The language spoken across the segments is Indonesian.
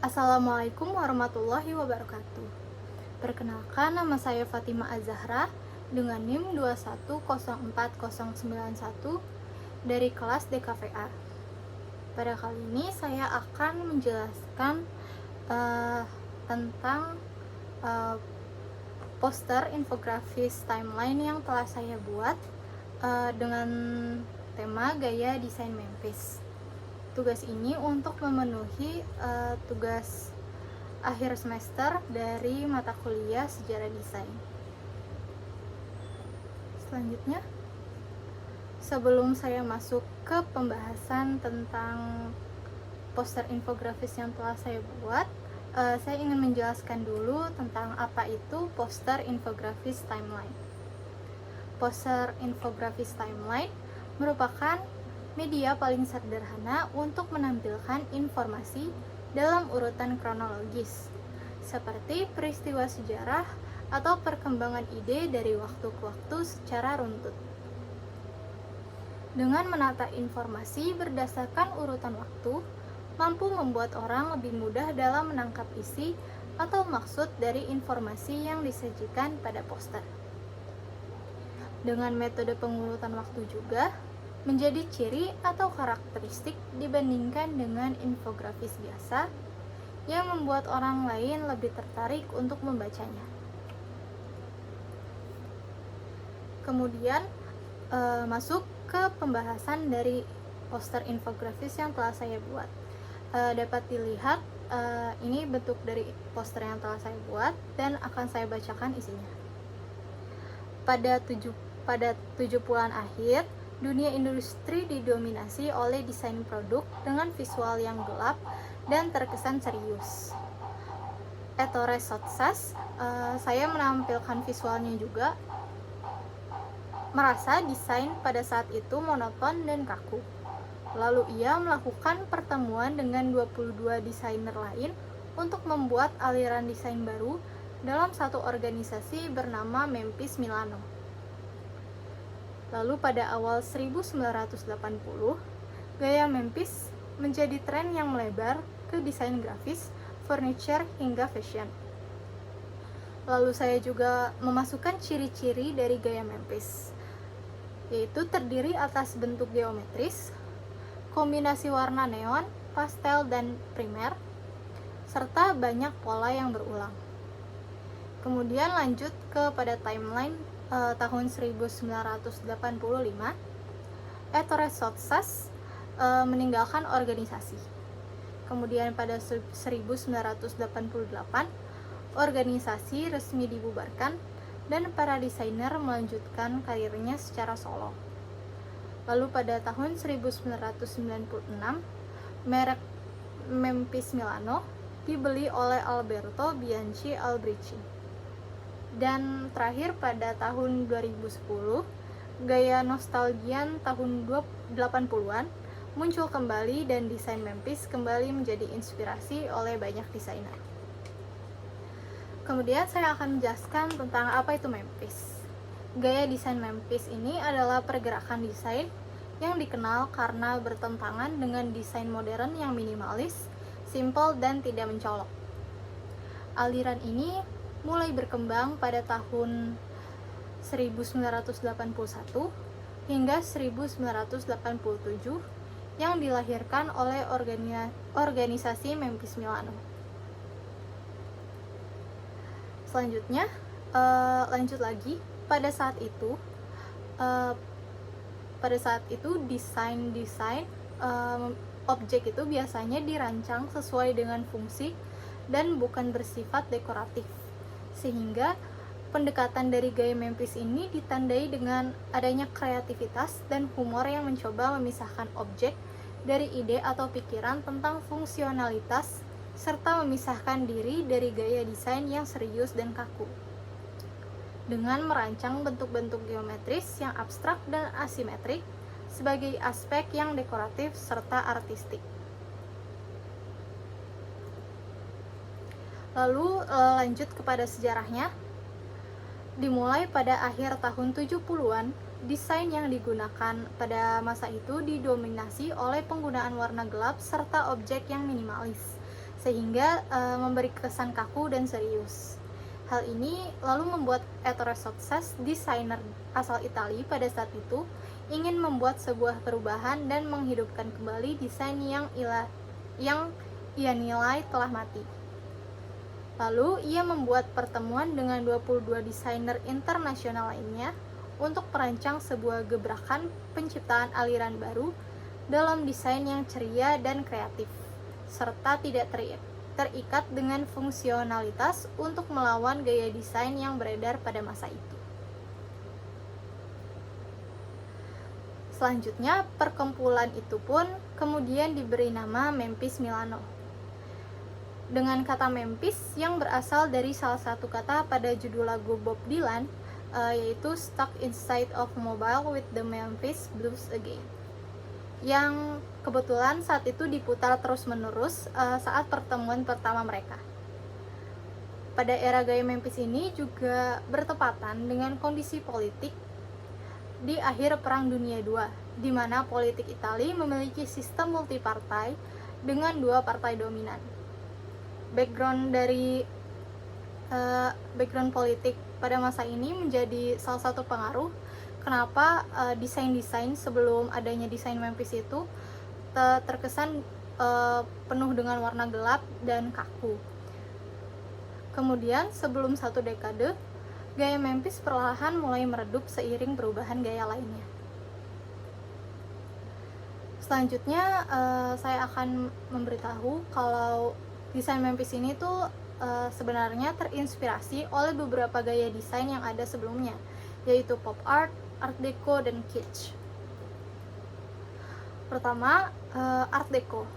Assalamualaikum warahmatullahi wabarakatuh. Perkenalkan, nama saya Fatima Az-Zahra dengan NIM 2104091 dari kelas DKVA. Pada kali ini saya akan menjelaskan tentang poster infografis timeline yang telah saya buat dengan tema gaya desain Memphis. Tugas ini untuk memenuhi tugas akhir semester dari mata kuliah sejarah desain. Selanjutnya, sebelum saya masuk ke pembahasan tentang poster infografis yang telah saya buat, saya ingin menjelaskan dulu tentang apa itu poster infografis timeline. Poster infografis timeline merupakan media paling sederhana untuk menampilkan informasi dalam urutan kronologis, seperti peristiwa sejarah atau perkembangan ide dari waktu ke waktu secara runtut. Dengan menata informasi berdasarkan urutan waktu, mampu membuat orang lebih mudah dalam menangkap isi atau maksud dari informasi yang disajikan pada poster. Dengan metode pengurutan waktu juga menjadi ciri atau karakteristik dibandingkan dengan infografis biasa yang membuat orang lain lebih tertarik untuk membacanya. Kemudian masuk ke pembahasan dari poster infografis yang telah saya buat. Dapat dilihat ini bentuk dari poster yang telah saya buat dan akan saya bacakan isinya. Pada 70-an akhir, dunia industri didominasi oleh desain produk dengan visual yang gelap dan terkesan serius. Ettore Sottsass, saya menampilkan visualnya juga, merasa desain pada saat itu monoton dan kaku. Lalu ia melakukan pertemuan dengan 22 desainer lain untuk membuat aliran desain baru dalam satu organisasi bernama Memphis Milano. Lalu pada awal 1980, gaya Memphis menjadi tren yang melebar ke desain grafis, furniture, hingga fashion. Lalu saya juga memasukkan ciri-ciri dari gaya Memphis, yaitu terdiri atas bentuk geometris, kombinasi warna neon, pastel, dan primer, serta banyak pola yang berulang. Kemudian lanjut kepada timeline tahun 1985, Ettore Sottsass meninggalkan organisasi. Kemudian pada 1988, organisasi resmi dibubarkan dan para desainer melanjutkan karirnya secara solo. Lalu pada tahun 1996, merek Memphis Milano dibeli oleh Alberto Bianchi Albrici. Dan terakhir pada tahun 2010, gaya nostalgian tahun 80-an muncul kembali dan desain Memphis kembali menjadi inspirasi oleh banyak desainer. Kemudian saya akan menjelaskan tentang apa itu Memphis. Gaya desain Memphis ini adalah pergerakan desain yang dikenal karena bertentangan dengan desain modern yang minimalis, simple, dan tidak mencolok. Aliran ini mulai berkembang pada tahun 1981 hingga 1987 yang dilahirkan oleh organisasi Memphis Milano. Selanjutnya, lanjut lagi. Pada saat itu desain objek itu biasanya dirancang sesuai dengan fungsi dan bukan bersifat dekoratif, sehingga pendekatan dari gaya Memphis ini ditandai dengan adanya kreativitas dan humor yang mencoba memisahkan objek dari ide atau pikiran tentang fungsionalitas, serta memisahkan diri dari gaya desain yang serius dan kaku, dengan merancang bentuk-bentuk geometris yang abstrak dan asimetrik sebagai aspek yang dekoratif serta artistik. Lalu lanjut kepada sejarahnya. Dimulai pada akhir tahun 70-an, desain yang digunakan pada masa itu didominasi oleh penggunaan warna gelap serta objek yang minimalis, sehingga memberi kesan kaku dan serius. Hal ini lalu membuat Ettore Sottsass, desainer asal Italia pada saat itu, ingin membuat sebuah perubahan dan menghidupkan kembali desain yang ia nilai telah mati. Lalu ia membuat pertemuan dengan 22 desainer internasional lainnya untuk merancang sebuah gebrakan penciptaan aliran baru dalam desain yang ceria dan kreatif, serta tidak terikat dengan fungsionalitas untuk melawan gaya desain yang beredar pada masa itu. Selanjutnya, perkumpulan itu pun kemudian diberi nama Memphis Milano. Dengan kata Memphis yang berasal dari salah satu kata pada judul lagu Bob Dylan, yaitu Stuck Inside of Mobile with the Memphis Blues Again, yang kebetulan saat itu diputar terus-menerus saat pertemuan pertama mereka. Pada era gaya Memphis ini juga bertepatan dengan kondisi politik di akhir Perang Dunia II, di mana politik Italia memiliki sistem multipartai dengan 2 partai dominan. Background politik pada masa ini menjadi salah satu pengaruh kenapa desain-desain sebelum adanya desain Memphis itu terkesan penuh dengan warna gelap dan kaku. Kemudian sebelum 1 dekade, gaya Memphis perlahan mulai meredup seiring perubahan gaya lainnya. Selanjutnya saya akan memberitahu kalau desain Memphis ini tuh sebenarnya terinspirasi oleh beberapa gaya desain yang ada sebelumnya, yaitu pop art, art deco, dan kitsch. Pertama, art deco.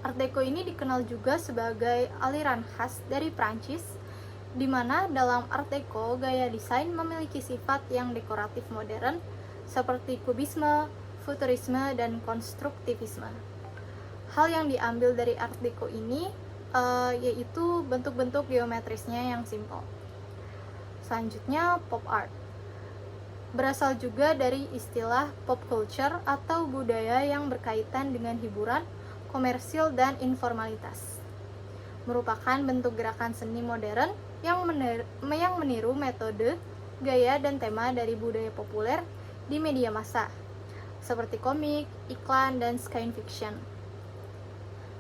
Art deco ini dikenal juga sebagai aliran khas dari Prancis, di mana dalam art deco gaya desain memiliki sifat yang dekoratif modern seperti kubisme, futurisme, dan konstruktivisme. Hal yang diambil dari art deco ini yaitu bentuk-bentuk geometrisnya yang simpel. Selanjutnya, pop art. Berasal juga dari istilah pop culture atau budaya yang berkaitan dengan hiburan, komersil, dan informalitas. Merupakan bentuk gerakan seni modern yang meniru metode, gaya, dan tema dari budaya populer di media massa, seperti komik, iklan, dan science fiction.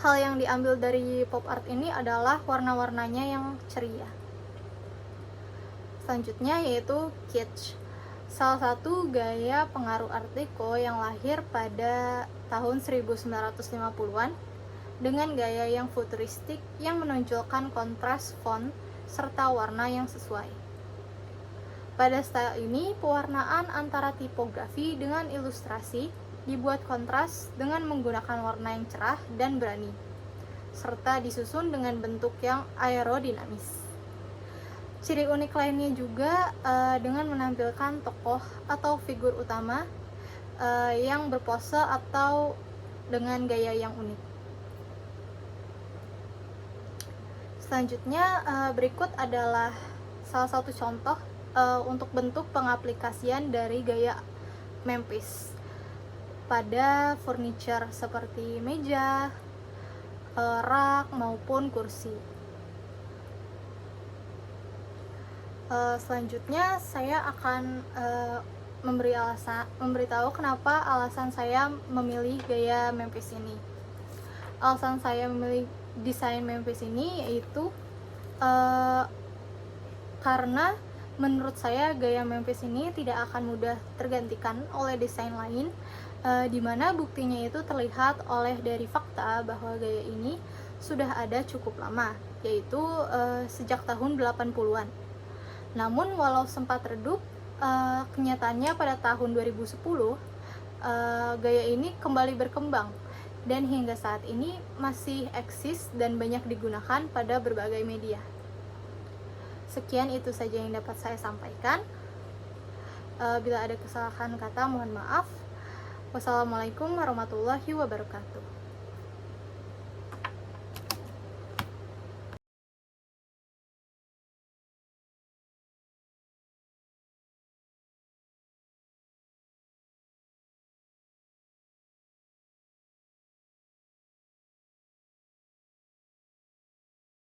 Hal yang diambil dari pop art ini adalah warna-warnanya yang ceria. Selanjutnya yaitu kitsch, salah satu gaya pengaruh art deco yang lahir pada tahun 1950-an dengan gaya yang futuristik yang menonjolkan kontras font serta warna yang sesuai. Pada style ini, pewarnaan antara tipografi dengan ilustrasi dibuat kontras dengan menggunakan warna yang cerah dan berani, serta disusun dengan bentuk yang aerodinamis. Ciri unik lainnya juga dengan menampilkan tokoh atau figur utama yang berpose atau dengan gaya yang unik. Selanjutnya berikut adalah salah satu contoh untuk bentuk pengaplikasian dari gaya Memphis pada furniture seperti meja, rak, maupun kursi. Selanjutnya saya akan memberitahu kenapa alasan saya memilih gaya Memphis ini. Alasan saya memilih desain Memphis ini yaitu karena menurut saya gaya Memphis ini tidak akan mudah tergantikan oleh desain lain, di mana buktinya itu terlihat oleh dari fakta bahwa gaya ini sudah ada cukup lama, yaitu sejak tahun 80-an. Namun walau sempat redup, kenyataannya pada tahun 2010 gaya ini kembali berkembang dan hingga saat ini masih eksis dan banyak digunakan pada berbagai media. Sekian itu saja yang dapat saya sampaikan. Bila ada kesalahan kata, mohon maaf. Wassalamualaikum warahmatullahi wabarakatuh.